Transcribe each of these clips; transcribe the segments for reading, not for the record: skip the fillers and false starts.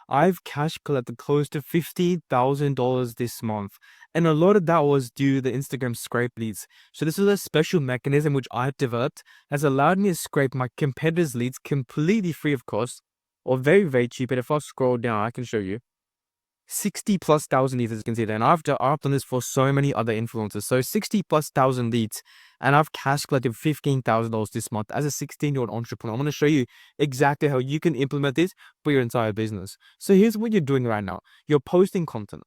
I've cash collected close to $50,000 this month. And a lot of that was due to the Instagram scrape leads. So this is a special mechanism which I've developed, has allowed me to scrape my competitors' leads completely free of cost, or very, very cheap. And if I scroll down, I can show you 60 plus thousand leads, as you can see there. And I've done this for so many other influencers. So 60 plus thousand leads, and I've cash collected $15,000 this month as a 16-year-old entrepreneur. I'm going to show you exactly how you can implement this for your entire business. So here's what you're doing right now. You're posting content.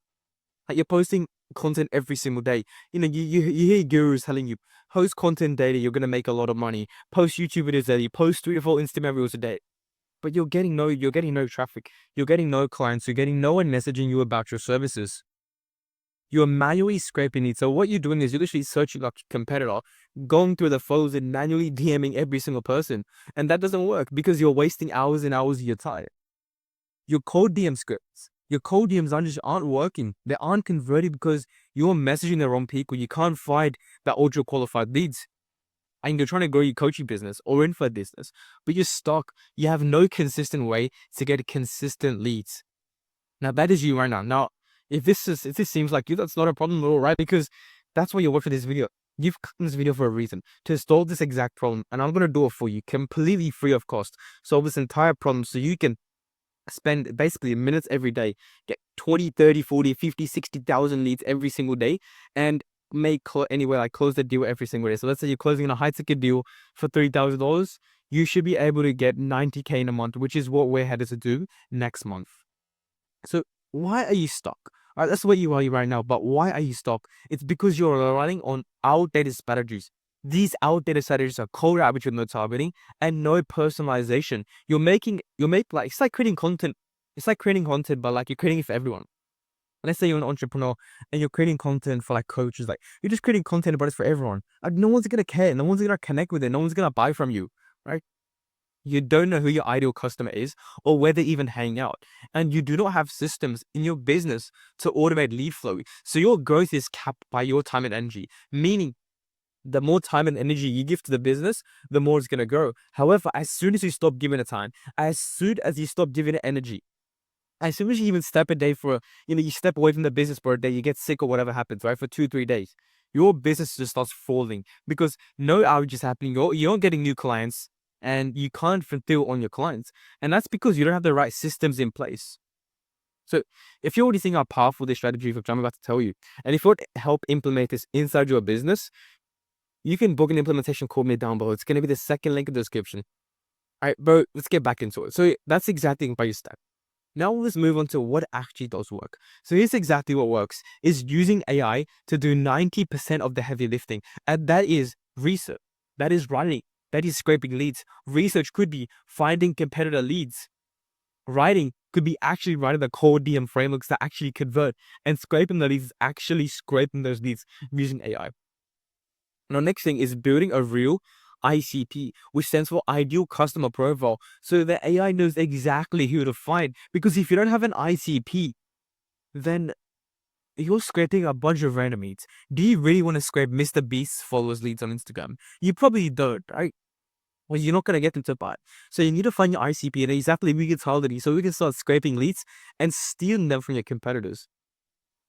Like you're posting content every single day. You hear gurus telling you, post content daily, you're going to make a lot of money. Post YouTube videos daily. Post 3 to 4 Instagram reels a day. But you're getting no traffic. You're getting no clients. You're getting no one messaging you about your services. You're manually scraping it. So what you're doing is you're literally searching like a competitor, going through the photos and manually DMing every single person. And that doesn't work because you're wasting hours and hours of your time. Your cold DM scripts, your cold DMs aren't working. They aren't converting because you're messaging the wrong people. You can't find that ultra qualified leads. And you're trying to grow your coaching business or info business, but you're stuck. You have no consistent way to get consistent leads. Now that is you right now. Now, if this seems like you, that's not a problem at all, right? Because that's why you're watching this video. You've come this video for a reason, to solve this exact problem, and I'm gonna do it for you completely free of cost. Solve this entire problem so you can spend basically minutes every day, get 20, 30, 40, 50, 60,000 leads every single day, and close the deal every single day. So let's say you're closing a high ticket deal for $3,000, you should be able to get 90K in a month, which is what we're headed to do next month. So why are you stuck? All right, that's where you are right now, but why are you stuck? It's because you're running on outdated strategies. These outdated strategies are cold outreach with no targeting and no personalization. It's like creating content. It's like creating content, but like you're creating it for everyone. Let's say you're an entrepreneur and you're creating content for like coaches, like you're just creating content, but it's for everyone. Like no one's gonna care, no one's gonna connect with it, no one's gonna buy from you, right? You don't know who your ideal customer is or where they even hang out, and you do not have systems in your business to automate lead flow. So your growth is capped by your time and energy, meaning the more time and energy you give to the business, the more it's gonna grow. However, as soon as you stop giving it time, as soon as you stop giving it energy, as soon as you even step a day you step away from the business for a day, you get sick or whatever happens, right? For 2, 3 days, your business just starts falling because no outreach is happening. You're not getting new clients and you can't fulfill on your clients. And that's because you don't have the right systems in place. So if you already think how powerful this strategy, which I'm about to tell you, and if you want to help implement this inside your business, you can book an implementation call me down below. It's going to be the second link in the description. All right, bro, let's get back into it. So that's exactly by your step. Now let's move on to what actually does work. So here's exactly what works, is using AI to do 90% of the heavy lifting. And that is research. That is writing. That is scraping leads. Research could be finding competitor leads. Writing could be actually writing the core DM frameworks that actually convert. And scraping the leads is actually scraping those leads using AI. Now, next thing is building a real ICP, which stands for Ideal Customer Profile, so the AI knows exactly who to find. Because if you don't have an ICP, then you're scraping a bunch of random leads. Do you really want to scrape Mr. Beast's followers leads on Instagram? You probably don't, right? Well, you're not going to get them to buy. So you need to find your ICP and exactly we can target so we can start scraping leads and stealing them from your competitors.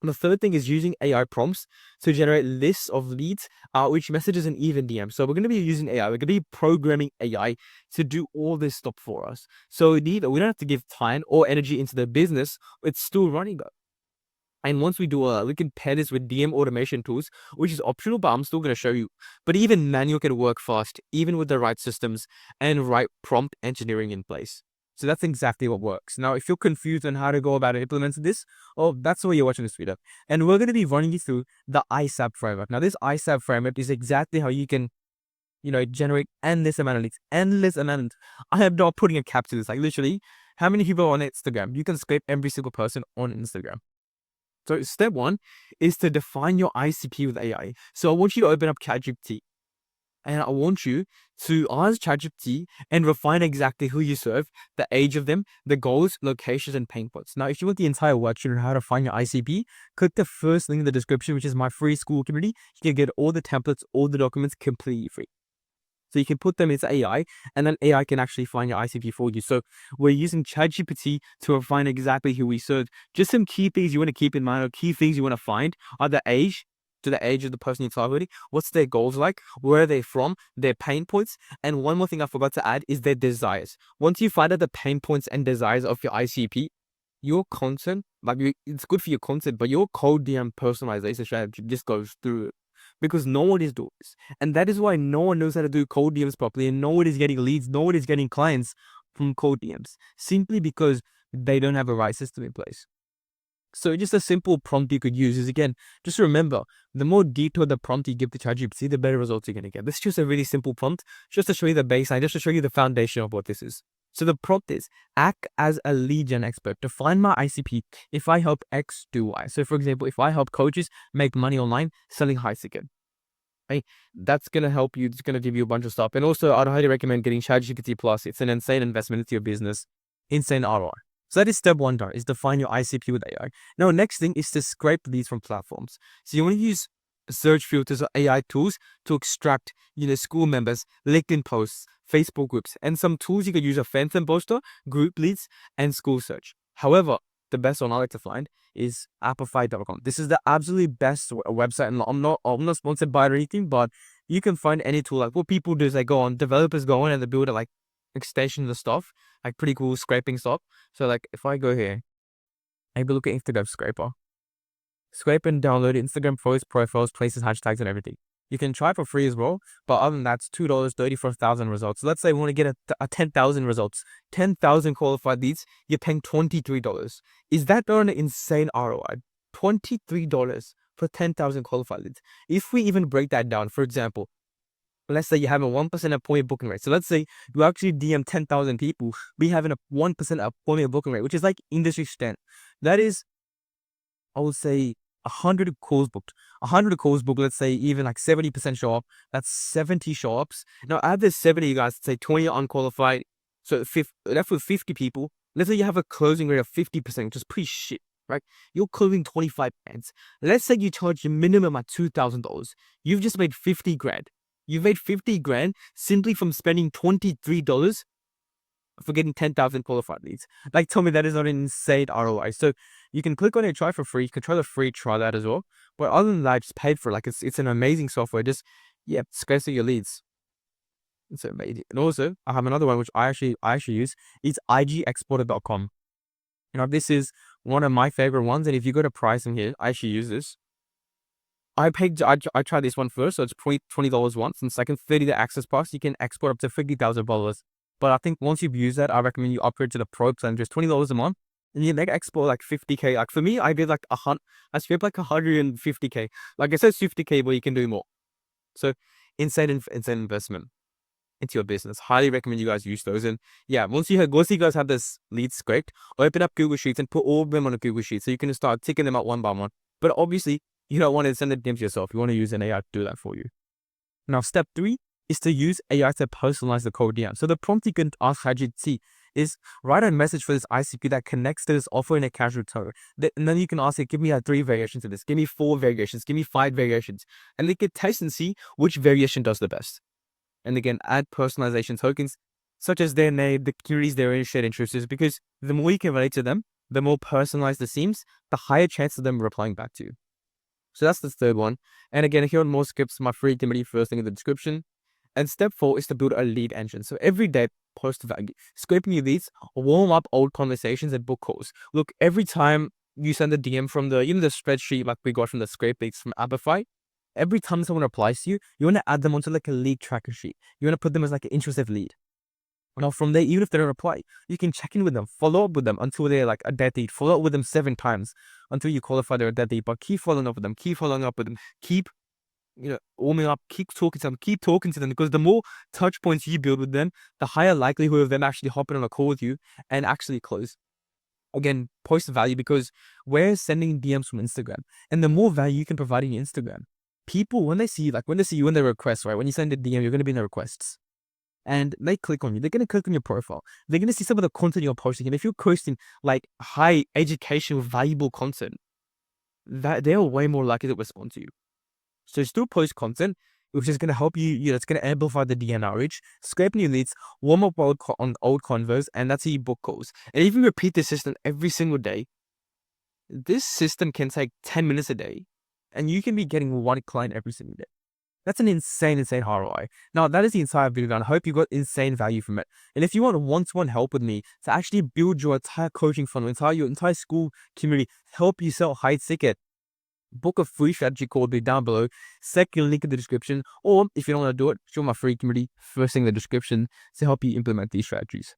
And the third thing is using AI prompts to generate lists of leads, which messages and even DMs. So we're going to be using AI. We're going to be programming AI to do all this stuff for us. So we don't have to give time or energy into the business. It's still running though. And once we can pair this with DM automation tools, which is optional, but I'm still going to show you. But even manual can work fast, even with the right systems and right prompt engineering in place. So that's exactly what works. Now, if you're confused on how to go about implementing this, oh, that's why you're watching this video. And we're going to be running you through the ISAP framework. Now, this ISAP framework is exactly how you can, generate endless amount of leads, endless amount. I am not putting a cap to this. Like literally, how many people are on Instagram? You can scrape every single person on Instagram. So step one is to define your ICP with AI. So I want you to open up ChatGPT. And I want you to ask ChatGPT and refine exactly who you serve, the age of them, the goals, locations, and pain points. Now, if you want the entire worksheet on how to find your ICP, click the first link in the description, which is my free school community. You can get all the templates, all the documents completely free. So you can put them into AI, and then AI can actually find your ICP for you. So we're using ChatGPT to refine exactly who we serve. Just some key things you want to keep in mind, or key things you want to find, are the age, to the age of the person you're targeting, what's their goals like, where are they from, their pain points, and one more thing I forgot to add is their desires. Once you find out the pain points and desires of your ICP, your content, it's good for your content, but your cold DM personalization strategy just goes through it. Because no one is doing this. And that is why no one knows how to do cold DMs properly, and no one is getting leads, no one is getting clients from cold DMs. Simply because they don't have a right system in place. So just a simple prompt you could use is, again, just remember, the more detailed the prompt you give to ChatGPT, the better results you're going to get. This is just a really simple prompt, just to show you the baseline, just to show you the foundation of what this is. So the prompt is, act as a lead gen expert to find my ICP if I help X do Y. So for example, if I help coaches make money online selling high ticket, right? That's going to help you. It's going to give you a bunch of stuff. And also, I'd highly recommend getting ChatGPT Plus. It's an insane investment into your business, insane ROI. So that is step one, is define your ICP with AI. Now, next thing is to scrape leads from platforms. So you want to use search filters or AI tools to extract, school members, LinkedIn posts, Facebook groups, and some tools you could use are Phantom Poster, Group Leads, and School Search. However, the best one I like to find is Apify.com. This is the absolutely best website, and I'm not sponsored by it or anything, but you can find any tool. Like what people do is they go on, developers go on and they build like extensions of stuff, like pretty cool scraping stuff. So like if I go here, maybe look at Instagram Scraper. Scrape and download Instagram posts, profiles, places, hashtags, and everything. You can try for free as well, but other than that, it's $2, 34,000 results. So let's say we want to get a 10,000 results, 10,000 qualified leads, you're paying $23. Is that not an insane ROI? $23 for 10,000 qualified leads. If we even break that down, for example, let's say you have a 1% appointment booking rate. So let's say you actually DM 10,000 people, we have a 1% appointment booking rate, which is like industry standard. That is, I would say, 100 calls booked. 100 calls booked, let's say even like 70% show up. That's 70 show ups. Now add this 70, you guys, say 20 unqualified. So that's with 50 people. Let's say you have a closing rate of 50%, which is pretty shit, right? You're closing 25 ads. Let's say you charge your minimum at $2,000. You've just made 50 grand. You've made 50 grand simply from spending $23 for getting 10,000 qualified leads. Like, tell me that is not an insane ROI. So you can click on it, try for free. You can try the free, try that as well. But other than that, just paid for. Like, it's an amazing software. Just, scale your leads. It's amazing. And also, I have another one which I actually use. It's igexporter.com. This is one of my favorite ones. And if you go to pricing here, I actually use this. I tried this one first, so it's $20 once, and second, 30 access pass. You can export up to $50,000. But I think once you've used that, I recommend you upgrade to the Pro plan, just $20 a month, and you can export like 50K. Like for me, I did like I scraped like 150K. Like I said, 50K, but you can do more. So insane investment into your business. Highly recommend you guys use those. And once you guys have this lead scraped, open up Google Sheets and put all of them on a Google Sheet, so you can start ticking them out one by one. But obviously, you don't want to send it to yourself. You want to use an AI to do that for you. Now, step 3 is to use AI to personalize the cold DM. So the prompt you can ask ChatGPT is, write a message for this ICP that connects to this offer in a casual tone. And then you can ask it, give me 3 variations of this, give me 4 variations, give me 5 variations. And they can test and see which variation does the best. And again, add personalization tokens, such as their name, the communities they're in, shared interests, because the more you can relate to them, the more personalized it seems, the higher chance of them replying back to you. So that's the third one. And again, if you want more scripts, my free community, first link in the description. And step 4 is to build a lead engine. So every day, post value, scraping your leads, warm up old conversations and book calls. Look, every time you send a DM from the spreadsheet like we got from the scrape leads from Apify, every time someone replies to you, you want to add them onto like a lead tracker sheet. You want to put them as like an interested lead. Now from there, even if they don't reply, you can check in with them, follow up with them until they're like a dead lead. Follow up with them 7 times until you qualify they're a dead lead. But keep following up with them, keep warming up, keep talking to them, because the more touch points you build with them, the higher likelihood of them actually hopping on a call with you and actually close. Again, post value, because we're sending DMs from Instagram, and the more value you can provide in your Instagram, people, when they see you in their requests, right? When you send a DM, you're going to be in the requests. And they click on you. They're going to click on your profile. They're going to see some of the content you're posting. And if you're posting like high educational, valuable content, that they are way more likely to respond to you. So still post content. which is going to help you, it's going to amplify the DNR reach, scrape new leads, warm up on old convos, and that's how you book calls. And if you repeat this system every single day, this system can take 10 minutes a day, and you can be getting one client every single day. That's an insane ROI. Now, that is the entire video, and I hope you got insane value from it. And if you want one-to-one help with me to actually build your entire coaching funnel, your entire school community, help you sell high ticket, book a free strategy call, be down below. Second link in the description. Or if you don't want to do it, show my free community first thing in the description to help you implement these strategies.